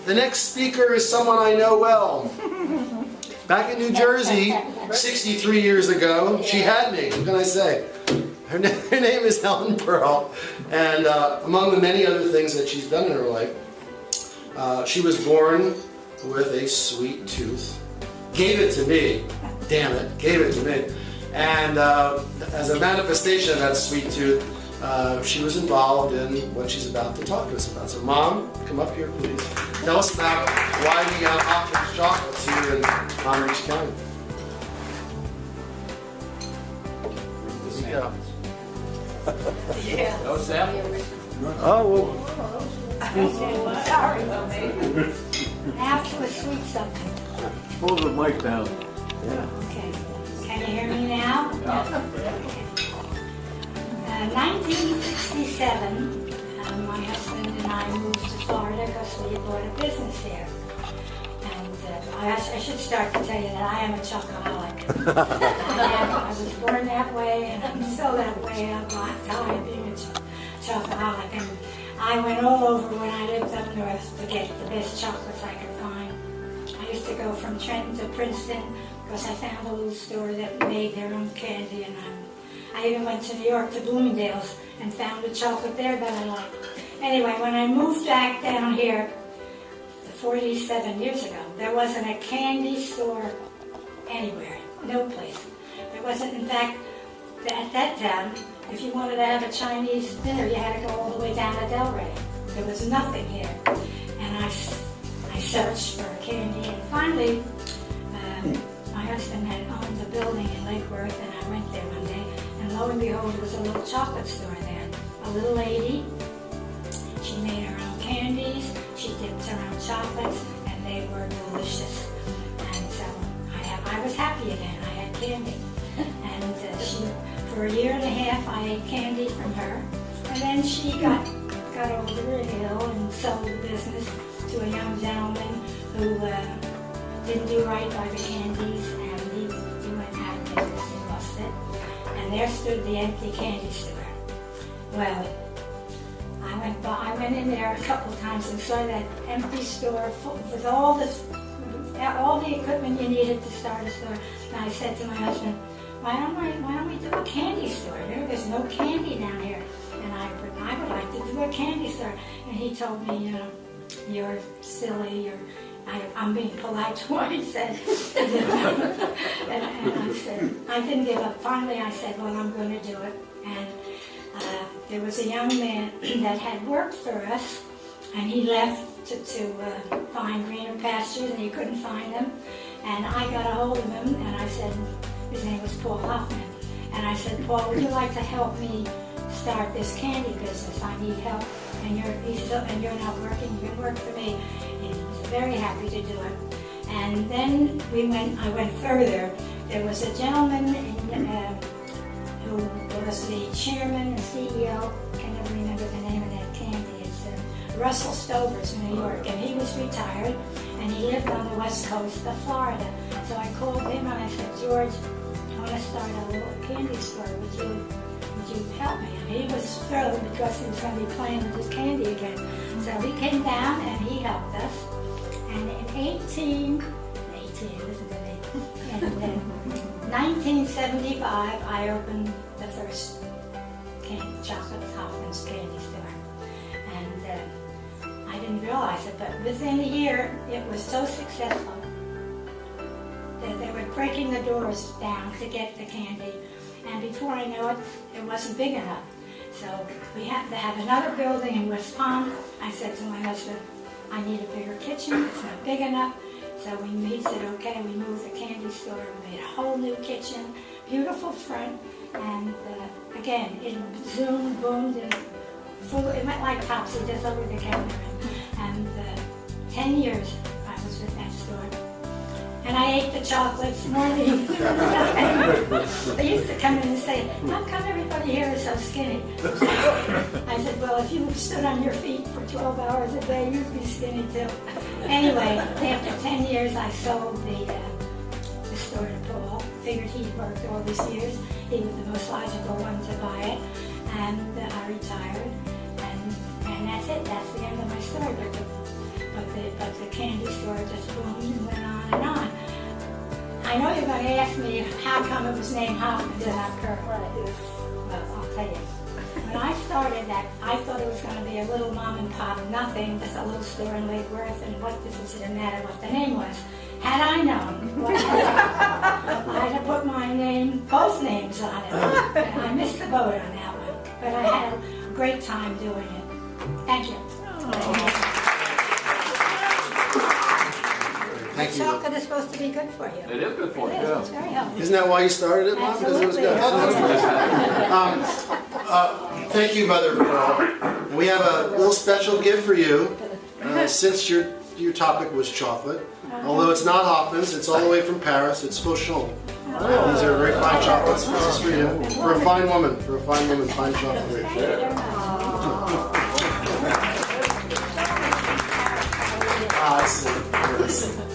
The next speaker is someone I know well. Back in New Jersey, 63 years ago, she had me. What can I say? Her name is Helen Pearl, and among the many other things that she's done in her life, she was born with a sweet tooth. Gave it to me. Damn it, gave it to me. And as a manifestation of that sweet tooth, she was involved in what she's about to talk to us about. So Mom, come up here please. Tell us about why we got Hoffman's chocolates here in Palm Beach County. Here we go. Yeah. No samples. Oh, well. Sorry, baby. Now to a sweet something. Pull the mic down. Yeah. Okay. Can you hear me now? 1967, my husband and I moved to Florida because we had bought a business there. And I should start to tell you that I am a chocoholic. I was born that way, and I'm still that way. I'm tired of being a chocoholic. And I went all over when I lived up north to get the best chocolates I could find. I used to go from Trenton to Princeton because I found a little store that made their own candy, and I even went to New York to Bloomingdale's and found a chocolate there that I liked. Anyway, when I moved back down here 47 years ago, there wasn't a candy store anywhere, no place. There wasn't, in fact, at that time, if you wanted to have a Chinese dinner, you had to go all the way down to Delray. There was nothing here. And I searched for candy, and finally, my husband had owned a building in Lake Worth, and I went there one day, and lo and behold, there was a little chocolate store there. A little lady, she made her own candies, she dipped her own chocolates, and they were delicious. And so I was happy again, I had candy. And for a year and a half, I ate candy from her. And then she got older and ill and sold the business to a young gentleman who didn't do right by the candies, and he went out of business and lost it. And there stood the empty candy store. Well, I went in there a couple of times and saw that empty store full, with all the equipment you needed to start a store. And I said to my husband, why don't we do a candy store? There's no candy down here, and I would like to do a candy store. And he told me, you're silly. I'm being polite to what he said. and I said, I didn't give up. Finally, I said, well, I'm going to do it. And there was a young man that had worked for us, and he left to find greener pastures, and he couldn't find them. And I got a hold of him, and I said, his name was Paul Hoffman. And I said, Paul, would you like to help me start this candy business? I need help, and you're not working. You can work for me. He was very happy to do it. And then I went further. There was a gentleman who was the chairman and CEO. I can never remember the name of that candy. It's Russell Stover's in New York, and he was retired, and he lived on the west coast of Florida. So I called him and I said, George, I want to start a little candy store. Would you help me? And he was thrilled because he was going to be playing with his candy again. So he came down and he helped us. And in 1975, I opened the first chocolate Hoffman's candy store. And I didn't realize it, but within a year, it was so successful that they were breaking the doors down to get the candy. And before I knew it, it wasn't big enough. So we had to have another building in West Palm. I said to my husband, I need a bigger kitchen, it's not big enough. So he said, okay, we moved the candy store, we made a whole new kitchen, beautiful front, and again, it zoomed, boomed, and it went like topsy, just over the counter. And 10 years I was with that store. And I ate the chocolates more than they used to come in and say, how come everybody here is so skinny? I said, well, if you stood on your feet for 12 hours a day, you'd be skinny too. Anyway, after 10 years, I sold the store to Paul. Figured he'd worked all these years. He was the most logical one to buy it. And I retired. And that's it. That's the end of my story. But the candy store just boomed and went on and on. I know you're going to ask me how come it was named Hoffman and not Pearl. Well, I'll tell you. When I started that, I thought it was going to be a little mom and pop, nothing, just a little store in Lake Worth, and what does it matter what the name was. Had I known what I'd have put my name, both names on it. And I missed the boat on that one. But I had a great time doing it. Thank you. Thank you. Chocolate is supposed to be good for you. It is good for It you. is. It's very healthy. Isn't that why you started it, Mom? Because it was good. Thank you, Mother Pearl. And we have a little special gift for you, since your topic was chocolate. Although it's not Hoffman's, it's all the way from Paris. It's Fauchon. These are very fine chocolates. This is for you. For a fine woman. For a fine woman, fine chocolate. I see.